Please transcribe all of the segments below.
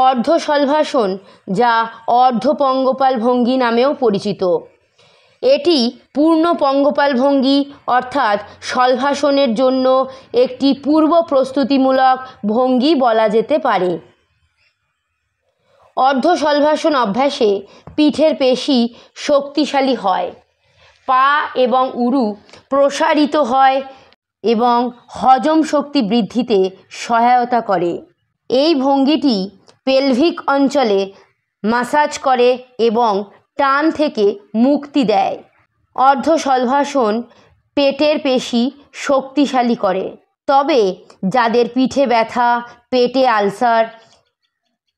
অর্ধশলভাসন, যা অর্ধপঙ্গপাল ভঙ্গি নামেও পরিচিত। এটি পূর্ণ পঙ্গপাল ভঙ্গি অর্থাৎ শলভাসনের জন্য একটি পূর্ব প্রস্তুতিমূলক ভঙ্গি বলা যেতে পারে। অর্ধশলভাসন অভ্যাসে পিঠের পেশি শক্তিশালী হয়, পা এবং উরু প্রসারিত হয় এবং হজম শক্তি বৃদ্ধিতে সহায়তা করে। এই ভঙ্গিটি পেলভিক অঞ্চলে মাসাজ করে এবং টান থেকে মুক্তি দেয়। অর্ধশলভাসন পেটের পেশি শক্তিশালী করে, তবে যাদের পিঠে ব্যথা, পেটে আলসার,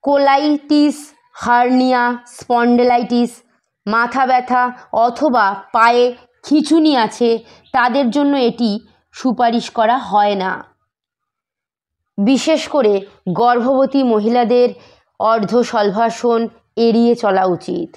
কোলাইটিস, হার্নিয়া, স্পন্ডেলাইটিস, মাথা ব্যথা অথবা পায়ে খিঁচুনি আছে, তাদের জন্য এটি সুপারিশ করা হয় না। বিশেষ করে গর্ভবতী মহিলাদের অর্ধশলভাসন এড়িয়ে চলা উচিত।